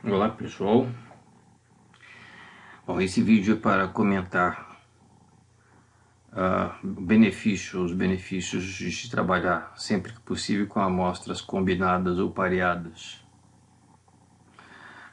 Olá pessoal, bom, esse vídeo é para comentar os benefícios de se trabalhar sempre que possível com amostras combinadas ou pareadas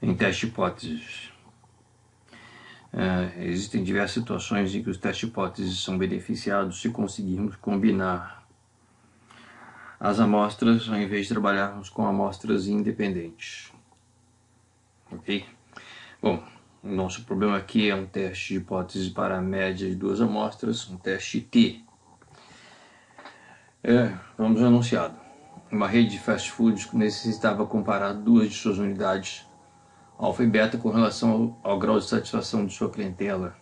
em teste hipóteses. Existem diversas situações em que os testes hipóteses são beneficiados se conseguirmos combinar as amostras ao invés de trabalharmos com amostras independentes. Ok? Bom, o nosso problema aqui é um teste de hipótese para a média de duas amostras, um teste T. Vamos ao enunciado. Uma rede de fast food necessitava comparar duas de suas unidades, alfa e beta, com relação ao grau de satisfação de sua clientela.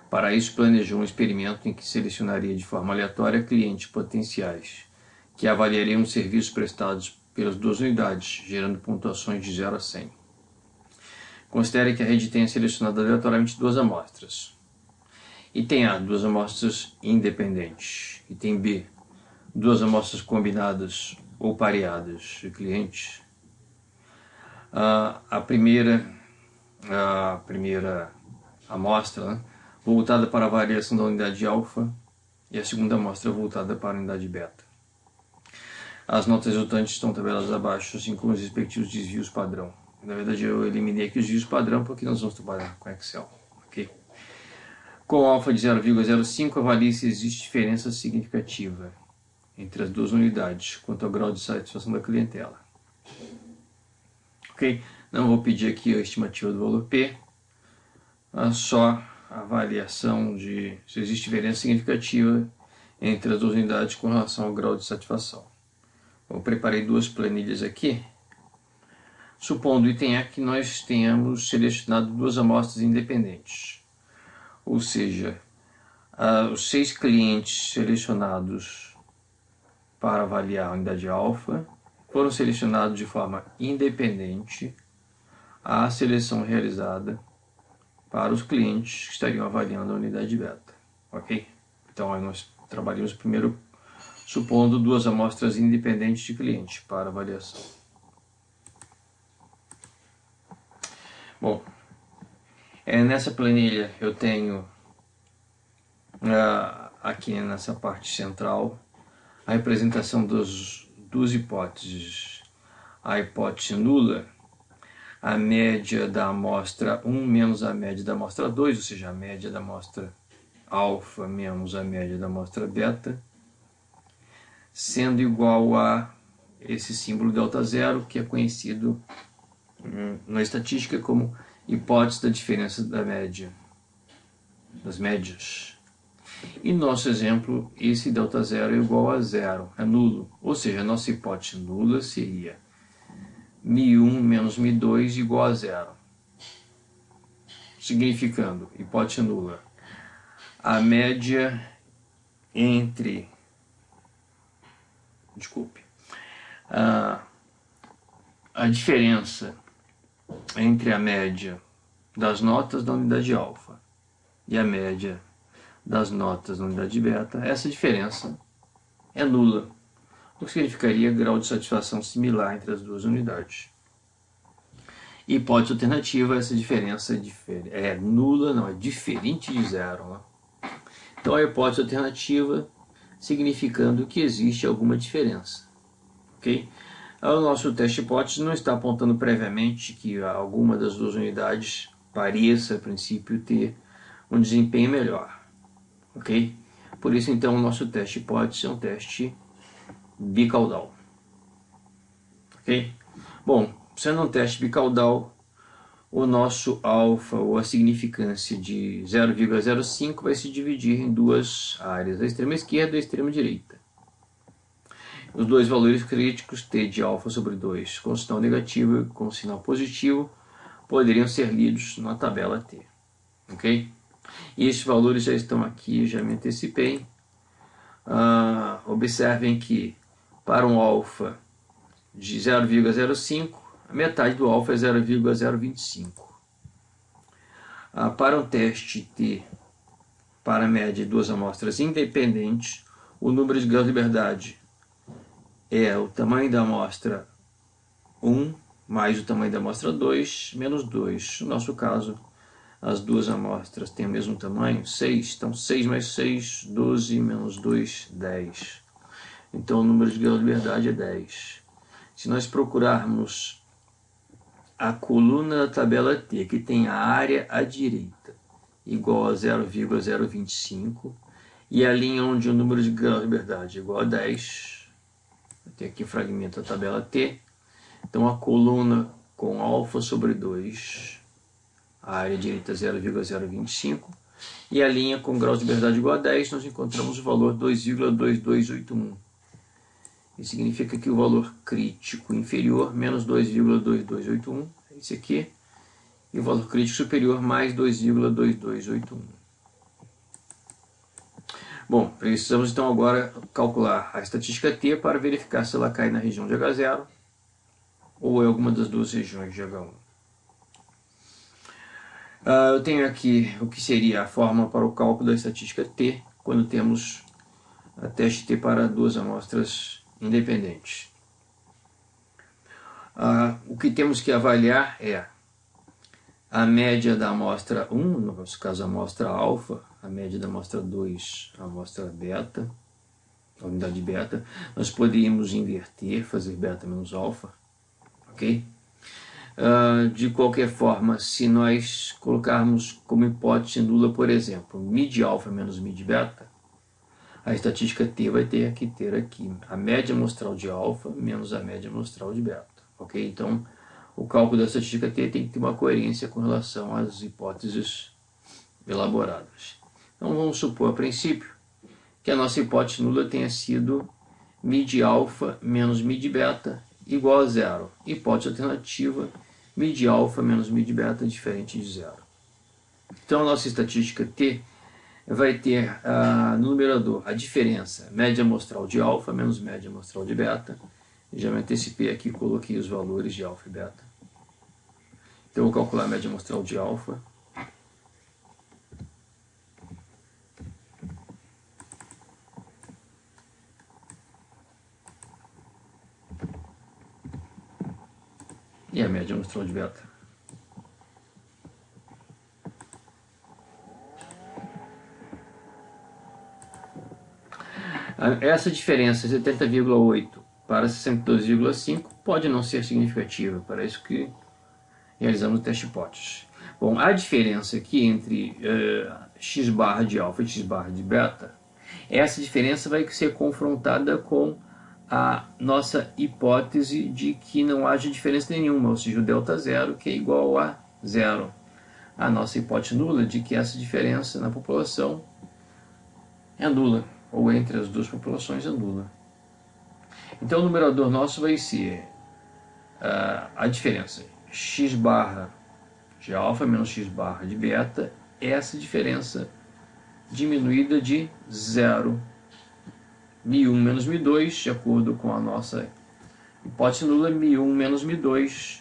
Para isso, planejou um experimento em que selecionaria de forma aleatória clientes potenciais, que avaliariam os serviços prestados pelas duas unidades, gerando pontuações de 0 a 100. Considere que a rede tenha selecionado aleatoriamente duas amostras. Item A, duas amostras independentes. Item B, duas amostras combinadas ou pareadas de clientes. A primeira amostra, né, voltada para a variação da unidade alfa, e a segunda amostra voltada para a unidade beta. As notas resultantes estão tabeladas abaixo, assim como os respectivos desvios padrão. Na verdade, eu eliminei aqui os desvios padrão porque nós vamos trabalhar com Excel. Okay? Com alfa de 0,05, avalie se existe diferença significativa entre as duas unidades quanto ao grau de satisfação da clientela. Ok? Não vou pedir aqui a estimativa do valor P, só a avaliação de se existe diferença significativa entre as duas unidades com relação ao grau de satisfação. Eu preparei duas planilhas aqui, supondo item A que nós tenhamos selecionado duas amostras independentes, ou seja, os 6 clientes selecionados para avaliar a unidade alfa foram selecionados de forma independente à seleção realizada para os clientes que estariam avaliando a unidade beta. Ok? Então aí nós trabalhamos primeiro supondo duas amostras independentes de cliente para avaliação. Bom, nessa planilha eu tenho aqui nessa parte central a representação das duas hipóteses. A hipótese nula, a média da amostra 1 menos a média da amostra 2, ou seja, a média da amostra alfa menos a média da amostra beta, sendo igual a esse símbolo delta zero, que é conhecido na estatística como hipótese da diferença da média, das médias. E no nosso exemplo, esse delta zero é igual a zero, é nulo. Ou seja, a nossa hipótese nula seria μ1 menos μ2 igual a zero. Significando, hipótese nula, a média entre... a diferença entre a média das notas da unidade alfa e a média das notas da unidade beta, essa diferença é nula, o que significaria grau de satisfação similar entre as duas unidades. Hipótese alternativa, essa diferença é nula, não, é diferente de zero. Né? Então a hipótese alternativa significando que existe alguma diferença. Okay? O nosso teste hipótese não está apontando previamente que alguma das duas unidades pareça, a princípio, ter um desempenho melhor. Ok? Por isso, então, o nosso teste hipótese é um teste bicaudal. Ok? Bom, sendo um teste bicaudal, o nosso alfa, ou a significância de 0,05, vai se dividir em duas áreas, a extrema esquerda e a extrema direita. Os dois valores críticos, t de alfa sobre 2 com sinal negativo e com sinal positivo, poderiam ser lidos na tabela T. Ok? E esses valores já estão aqui, já me antecipei. Observem que para um alfa de 0,05, a metade do alfa é 0,025. Para um teste T, para a média de duas amostras independentes, o número de graus de liberdade é o tamanho da amostra 1 mais o tamanho da amostra 2, menos 2. No nosso caso, as duas amostras têm o mesmo tamanho, 6. Então, 6 mais 6, 12, menos 2, 10. Então, o número de graus de liberdade é 10. Se nós procurarmos a coluna da tabela T, que tem a área à direita, igual a 0,025, e a linha onde o número de graus de liberdade é igual a 10, tem aqui o fragmento da tabela T, então a coluna com alfa sobre 2, a área direita 0,025, e a linha com graus de liberdade igual a 10, nós encontramos o valor 2,2281. Isso significa que o valor crítico inferior, menos 2,2281, é esse aqui, e o valor crítico superior, mais 2,2281. Bom, precisamos então agora calcular a estatística T para verificar se ela cai na região de H0 ou em alguma das duas regiões de H1. Eu tenho aqui o que seria a fórmula para o cálculo da estatística T, quando temos a teste T para duas amostras independentes. O que temos que avaliar é a média da amostra 1, no nosso caso a amostra alfa, a média da amostra 2, a amostra beta, a unidade beta. Nós poderíamos inverter, fazer beta menos alfa, ok? De qualquer forma, se nós colocarmos como hipótese nula, por exemplo, mid alfa menos mid beta, a estatística T vai ter que ter aqui a média amostral de alfa menos a média amostral de beta, ok? Então, o cálculo da estatística T tem que ter uma coerência com relação às hipóteses elaboradas. Então, vamos supor, a princípio, que a nossa hipótese nula tenha sido mid alfa menos mid beta igual a zero. Hipótese alternativa, mid alfa menos mid beta diferente de zero. Então, a nossa estatística T vai ter no numerador a diferença média amostral de alfa menos média amostral de beta. Já me antecipei aqui, coloquei os valores de alfa e beta. Então, eu vou calcular a média amostral de alfa. E a média amostral de beta. Essa diferença, 70,8 para 62,5, pode não ser significativa, para isso que realizamos o teste hipótese. Bom, a diferença aqui entre x barra de alfa e x barra de beta, essa diferença vai ser confrontada com a nossa hipótese de que não haja diferença nenhuma, ou seja, o delta zero, que é igual a zero. A nossa hipótese nula de que essa diferença na população é nula, ou entre as duas populações é nula. Então o numerador nosso vai ser a diferença x barra de alfa menos x barra de beta, essa diferença diminuída de zero. Mi1 menos Mi2, de acordo com a nossa hipótese nula, Mi1 menos Mi2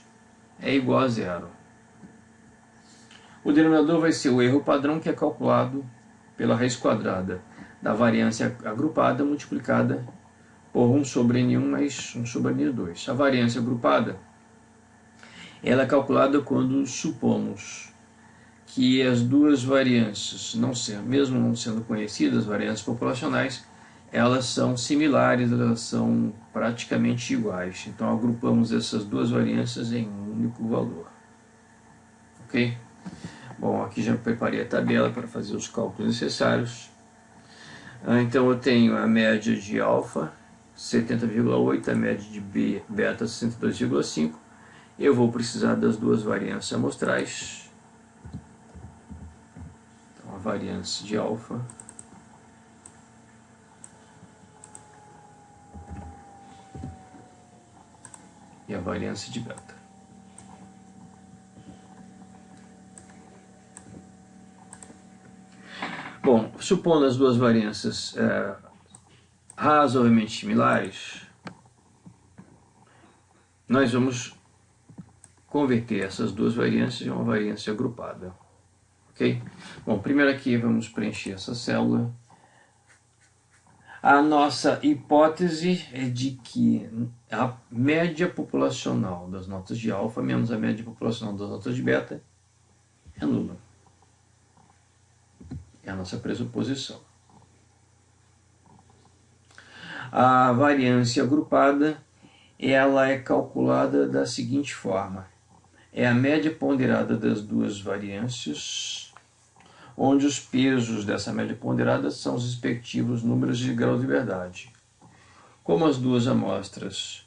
é igual a zero. O denominador vai ser o erro padrão, que é calculado pela raiz quadrada da variância agrupada multiplicada por 1 sobre N1 mais 1 sobre N2. A variância agrupada ela é calculada quando supomos que as duas variâncias, mesmo não sendo conhecidas, variâncias populacionais, elas são similares, elas são praticamente iguais. Então agrupamos essas duas variâncias em um único valor. Ok? Bom, aqui já preparei a tabela para fazer os cálculos necessários. Então eu tenho a média de alfa, 70,8, a média de beta, 62,5. Eu vou precisar das duas variâncias amostrais. Então a variância de alfa e a variância de beta. Bom, supondo as duas variâncias razoavelmente similares, nós vamos converter essas duas variâncias em uma variância agrupada. Ok? Bom, primeiro aqui vamos preencher essa célula. A nossa hipótese é de que a média populacional das notas de alfa menos a média populacional das notas de beta é nula. É a nossa pressuposição. A variância agrupada, ela é calculada da seguinte forma. É a média ponderada das duas variâncias, onde os pesos dessa média ponderada são os respectivos números de grau de liberdade. Como as duas amostras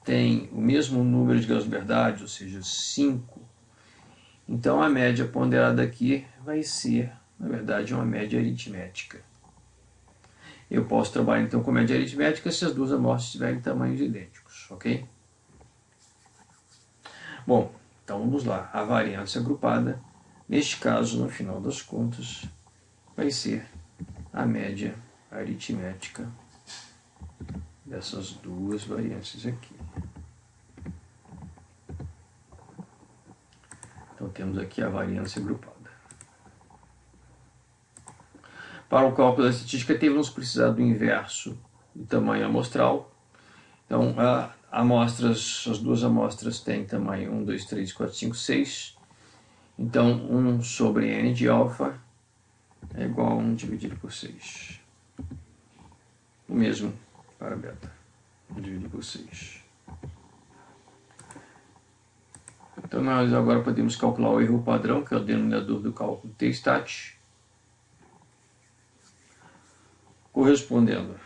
têm o mesmo número de graus de liberdade, ou seja, 5, então a média ponderada aqui vai ser, na verdade, uma média aritmética. Eu posso trabalhar então com média aritmética se as duas amostras tiverem tamanhos idênticos, ok? Bom, então vamos lá. A variância agrupada, neste caso, no final das contas, vai ser a média aritmética dessas duas variâncias aqui. Então temos aqui a variância agrupada. Para o cálculo da estatística, temos precisado do inverso do tamanho amostral. Então, as duas amostras têm tamanho 1, 2, 3, 4, 5, 6. Então, 1 sobre n de alfa é igual a 1 dividido por 6. O mesmo para beta, 1 dividido por 6. Então, nós agora podemos calcular o erro padrão, que é o denominador do cálculo t-stat, correspondendo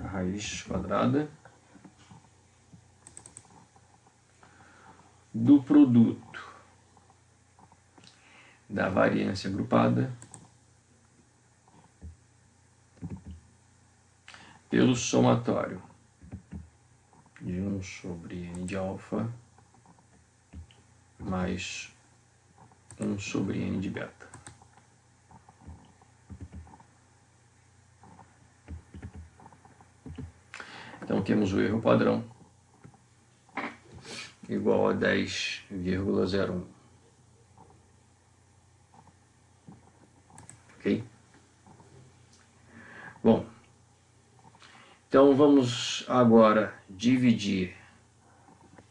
a raiz quadrada do produto da variância agrupada pelo somatório de 1 sobre n de alfa mais 1 sobre n de beta. Então temos o erro padrão igual a 10,01. Ok? Bom, então vamos agora dividir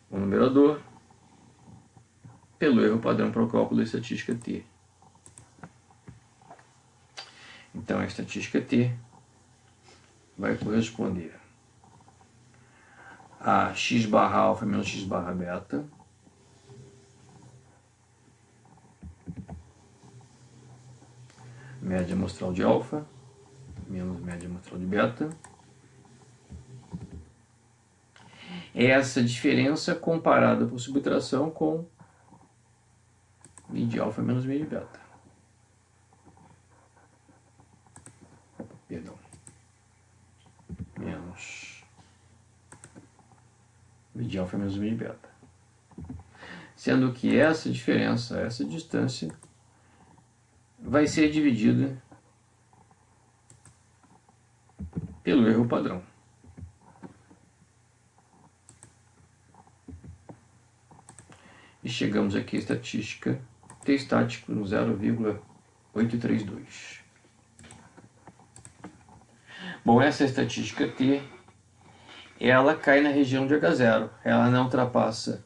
o numerador pelo erro padrão para o cálculo da estatística t. Então a estatística t vai corresponder a x barra alfa menos x barra beta média amostral de alfa menos média amostral de beta. Essa diferença comparada por subtração com mi de alfa menos mi de beta. Perdão. Menos mi de alfa menos mi de beta. Sendo que essa diferença, essa distância, vai ser dividida pelo erro padrão. E chegamos aqui à estatística t estático no 0,832. Bom, essa estatística t, ela cai na região de H0. Ela não ultrapassa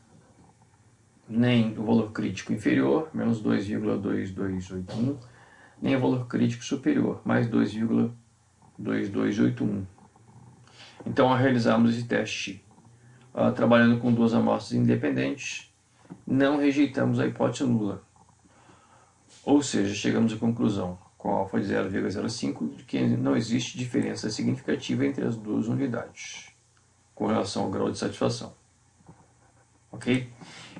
nem o valor crítico inferior, menos 2,2281, nem o valor crítico superior, mais 2,2281. Então, ao realizarmos esse teste trabalhando com duas amostras independentes, não rejeitamos a hipótese nula. Ou seja, chegamos à conclusão, com alfa de 0,05, de que não existe diferença significativa entre as duas unidades, com relação ao grau de satisfação. Ok?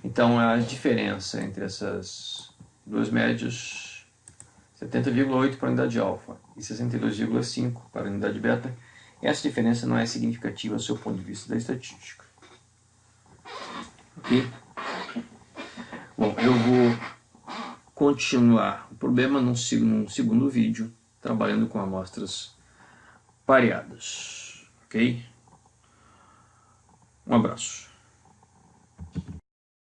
Então, a diferença entre essas duas médias, 70,8 para a unidade de alfa e 62,5 para a unidade beta, essa diferença não é significativa do seu ponto de vista da estatística. Ok? Bom, eu vou continuar o problema num segundo vídeo, trabalhando com amostras pareadas. Ok? Um abraço.